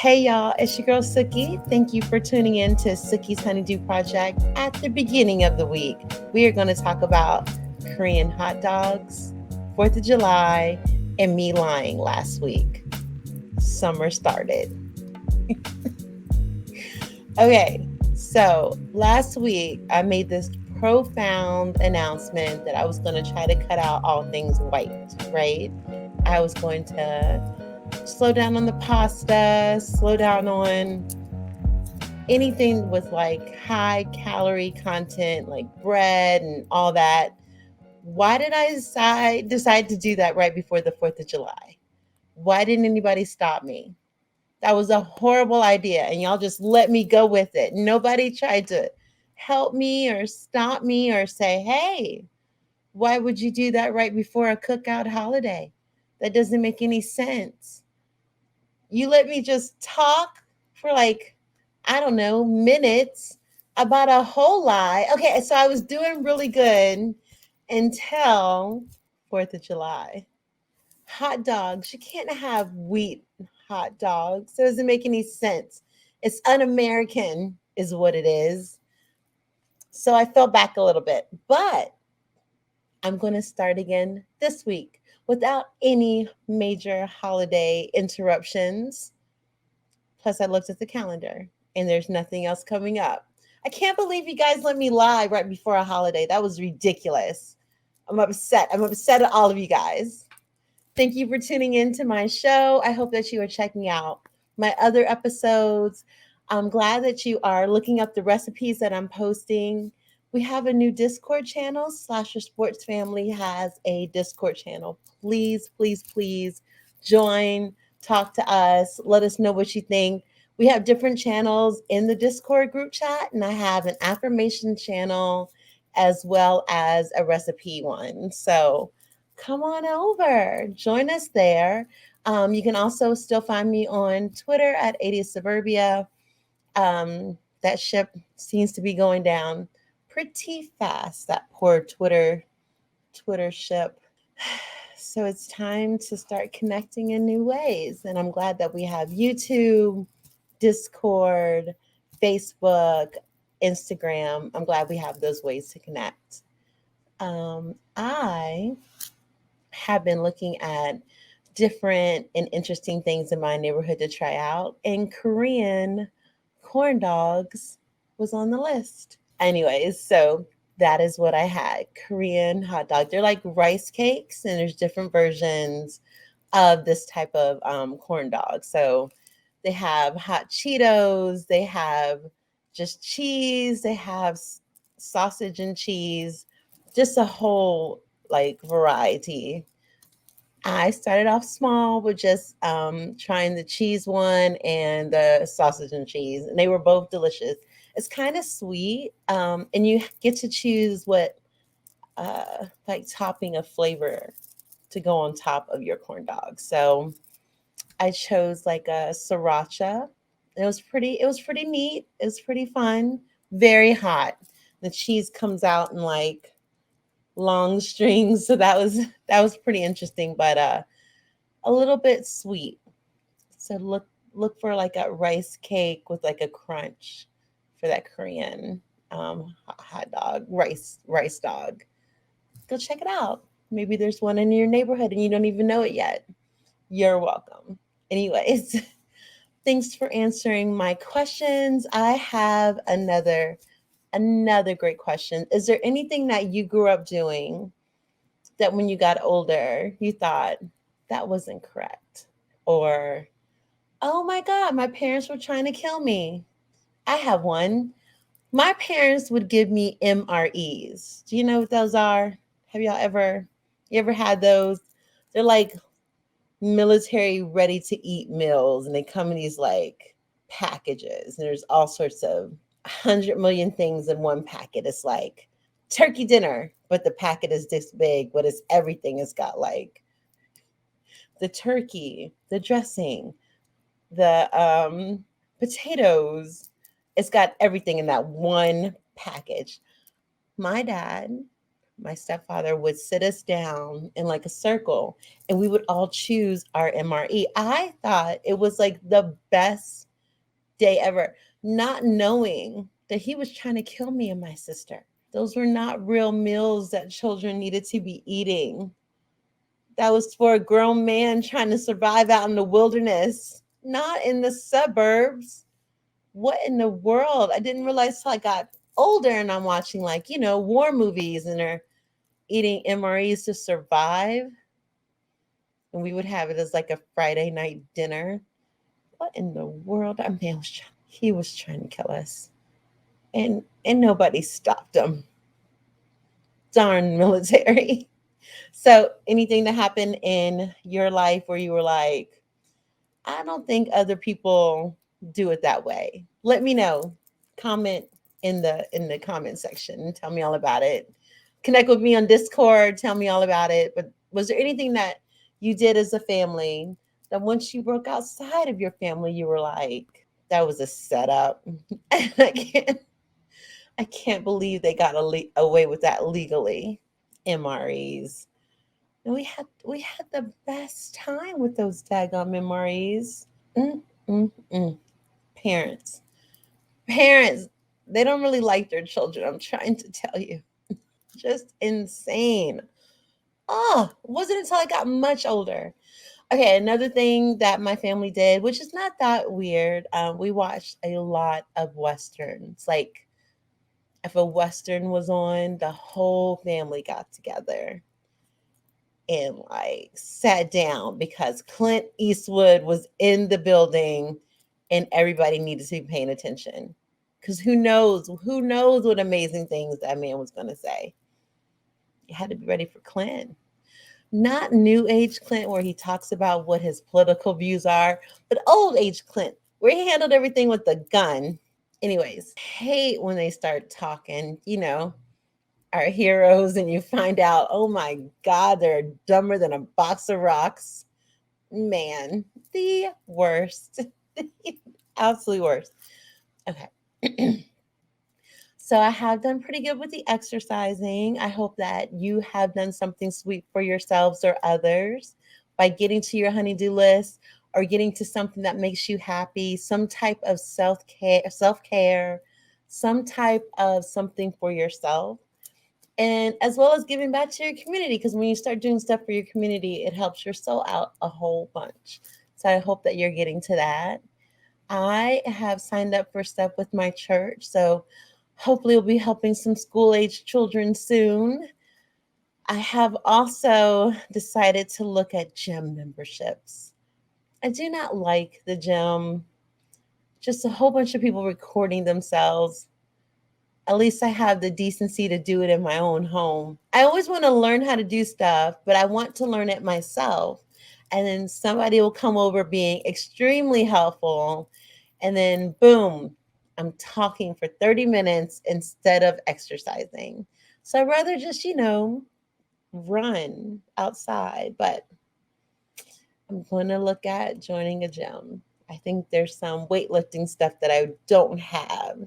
Hey y'all, it's your girl Suki. Thank you for tuning in to Suki's Honeydew Project. At the beginning of the week, we are going to talk about Korean hot dogs, 4th of July, and me lying last week. Summer started. Okay, so last week I made this profound announcement that I was going to try to cut out all things white, right? I was going to slow down on the pasta, slow down on anything with like high calorie content, like bread and all that. Why did I decide to do that right before the 4th of July? Why didn't anybody stop me? That was a horrible idea, and y'all just let me go with it. Nobody tried to help me or stop me or say, hey, why would you do that right before a cookout holiday? That doesn't make any sense. You let me just talk for like, I don't know, minutes about a whole lie. Okay, so I was doing really good until 4th of July. Hot dogs. You can't have wheat hot dogs. It doesn't make any sense. It's un American, is what it is. So I fell back a little bit, but I'm going to start again this week without any major holiday interruptions. Plus, I looked at the calendar and there's nothing else coming up. I can't believe you guys let me lie right before a holiday. That was ridiculous. I'm upset. I'm upset at all of you guys. Thank you for tuning in to my show. I hope that you are checking out my other episodes. I'm glad that you are looking up the recipes that I'm posting. We have a new Discord channel. Slasher Sports Family has a Discord channel. Please, please, please join, talk to us, let us know what you think. We have different channels in the Discord group chat, and I have an affirmation channel as well as a recipe one. So come on over, join us there. You can also still find me on Twitter at 80 Suburbia. That ship seems to be going down pretty fast. That poor Twitter ship. So it's time to start connecting in new ways, and I'm glad that we have YouTube, Discord, Facebook, Instagram. I'm glad we have those ways to connect. I have been looking at different and interesting things in my neighborhood to try out, and Korean corn dogs was on the list. Anyways, so that is what I had. Korean hot dog. They're like rice cakes, and there's different versions of this type of corn dog. So they have hot Cheetos, they have just cheese, they have sausage and cheese, just a whole like variety. I started off small with just trying the cheese one and the sausage and cheese, and they were both delicious. It's kind of sweet, and you get to choose what like topping of flavor to go on top of your corn dog. So I chose like a sriracha. It was pretty neat. It was pretty fun. Very hot. The cheese comes out in like long strings, so that was pretty interesting, but a little bit sweet. So look for like a rice cake with like a crunch for that Korean hot dog, rice dog. Go check it out. Maybe there's one in your neighborhood and you don't even know it yet. You're welcome. Anyways, thanks for answering my questions. I have another great question. Is there anything that you grew up doing that when you got older, you thought that wasn't correct? Or, oh my God, my parents were trying to kill me. I have one. My parents would give me MREs. Do you know what those are? Have you ever had those? They're like military ready to eat meals, and they come in these like packages, and there's all sorts of 100 million things in one packet. It's like turkey dinner, but the packet is this big, but it's everything. It's got like the turkey, the dressing, the potatoes. It's got everything in that one package. My dad my stepfather would sit us down in like a circle and we would all choose our MRE. I thought it was like the best day ever, not knowing that he was trying to kill me and my sister. Those were not real meals that children needed to be eating. That was for a grown man trying to survive out in the wilderness, not in the suburbs. What in the world? I didn't realize till I got older and I'm watching like, war movies and they're eating MREs to survive. And we would have it as like a Friday night dinner. What in the world? That man was he was trying to kill us. And nobody stopped him. Darn military. So anything that happened in your life where you were like, I don't think other people do it that way. Let me know. Comment in the comment section. Tell me all about it. Connect with me on Discord. Tell me all about it. But was there anything that you did as a family that once you broke outside of your family, you were like, that was a setup? And I can't believe they got away with that legally. MREs. And we had the best time with those daggone MREs. Mm, mm, mm. Parents. Parents, they don't really like their children. I'm trying to tell you. Just insane. Oh, wasn't until I got much older. Okay, another thing that my family did, which is not that weird, we watched a lot of Westerns. Like, if a Western was on, the whole family got together and like sat down because Clint Eastwood was in the building and everybody needed to be paying attention. Because who knows what amazing things that man was going to say. You had to be ready for Clint. Not new age Clint, where he talks about what his political views are, but old age Clint, where he handled everything with the gun. Anyways, hate when they start talking, our heroes, and you find out, oh my God, they're dumber than a box of rocks. Man, the worst. The absolute worst. Okay. So I have done pretty good with the exercising. I hope that you have done something sweet for yourselves or others by getting to your honeydew list or getting to something that makes you happy, some type of self-care, some type of something for yourself. And as well as giving back to your community, because when you start doing stuff for your community, it helps your soul out a whole bunch. So I hope that you're getting to that. I have signed up for stuff with my church, so hopefully we'll be helping some school age children soon. I have also decided to look at gym memberships. I do not like the gym, just a whole bunch of people recording themselves. At least I have the decency to do it in my own home. I always want to learn how to do stuff, but I want to learn it myself. And then somebody will come over being extremely helpful. And then, boom, I'm talking for 30 minutes instead of exercising. So I'd rather just, run outside. But I'm going to look at joining a gym. I think there's some weightlifting stuff that I don't have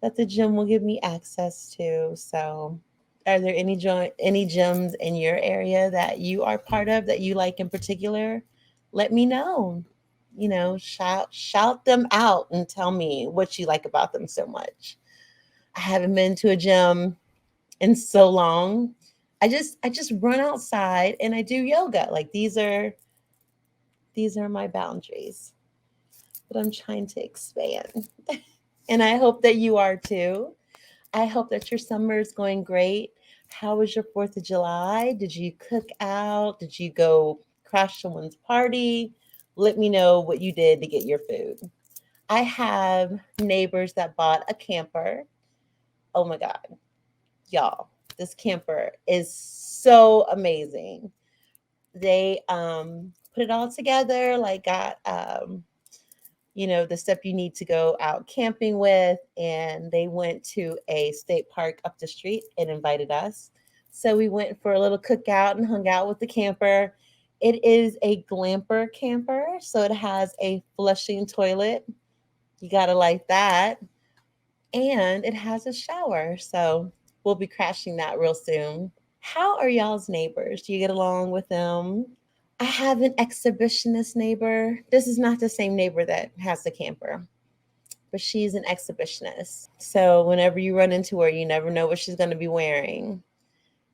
that the gym will give me access to. So, are there any gyms in your area that you are part of that you like in particular? Let me know. Shout them out and tell me what you like about them so much. I haven't been to a gym in so long. I just run outside and I do yoga. Like these are my boundaries. But I'm trying to expand. And I hope that you are too. I hope that your summer is going great. How was your 4th of July? Did you cook out? Did you go crash someone's party? Let me know what you did to get your food. I have neighbors that bought a camper. Oh my God, y'all, this camper is so amazing. They put it all together, like got the stuff you need to go out camping with. And they went to a state park up the street and invited us. So we went for a little cookout and hung out with the camper. It is a glamper camper. So it has a flushing toilet. You got to like that. And it has a shower. So We'll be crashing that real soon. How are y'all's neighbors? Do you get along with them? I have an exhibitionist neighbor. This is not the same neighbor that has the camper, but she's an exhibitionist. So whenever you run into her, you never know what she's going to be wearing.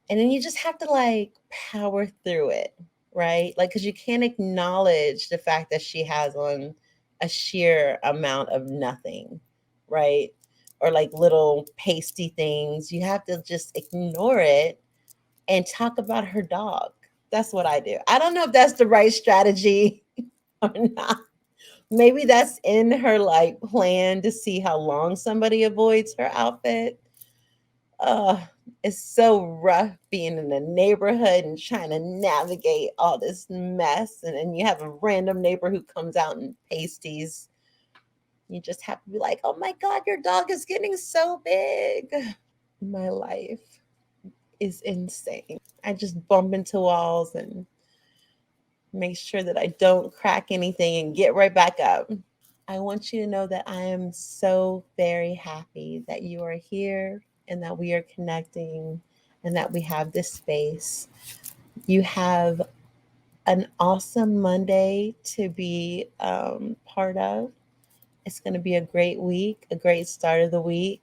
And then you just have to like power through it, right? Like, because you can't acknowledge the fact that she has on a sheer amount of nothing, right? Or like little pasty things. You have to just ignore it and talk about her dog. That's what I do. I don't know if that's the right strategy or not. Maybe that's in her like plan to see how long somebody avoids her outfit. uh it's so rough being in the neighborhood and trying to navigate all this mess, and then you have a random neighbor who comes out in pasties. You just have to be like, oh my god, your dog is getting so big. My life is insane. I just bump into walls and make sure that I don't crack anything and get right back up. I want you to know that I am so very happy that you are here and that we are connecting and that we have this space. You have an awesome Monday to be part of. It's going to be a great week, a great start of the week.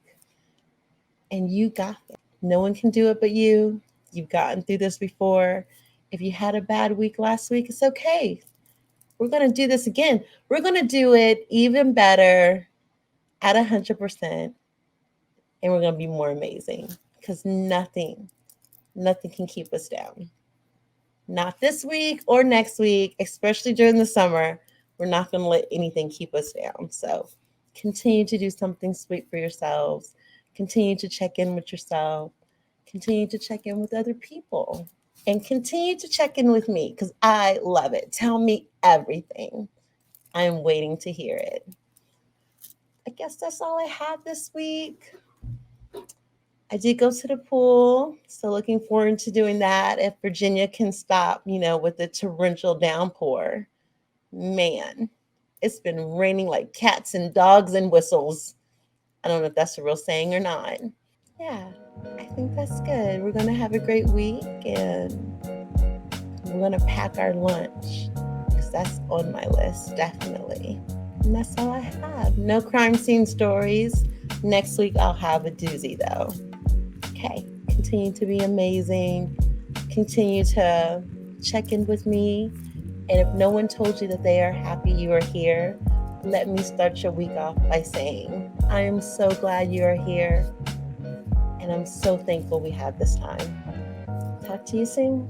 And you got it. No one can do it but you. You've gotten through this before. If you had a bad week last week, it's okay. We're going to do this again. We're going to do it even better at 100%, and we're going to be more amazing because nothing can keep us down. Not this week or next week, especially during the summer. We're not going to let anything keep us down. So continue to do something sweet for yourselves. Continue to check in with yourself. Continue to check in with other people. And continue to check in with me because I love it. Tell me everything. I'm waiting to hear it. I guess that's all I had this week. I did go to the pool, so looking forward to doing that if Virginia can stop, with the torrential downpour. Man, it's been raining like cats and dogs and whistles. I don't know if that's a real saying or not. Yeah, I think that's good. We're going to have a great week and we're going to pack our lunch because that's on my list, definitely. And that's all I have. No crime scene stories. Next week, I'll have a doozy though. Okay, continue to be amazing. Continue to check in with me. And if no one told you that they are happy you are here, let me start your week off by saying, I am so glad you are here. And I'm so thankful we had this time. Talk to you soon.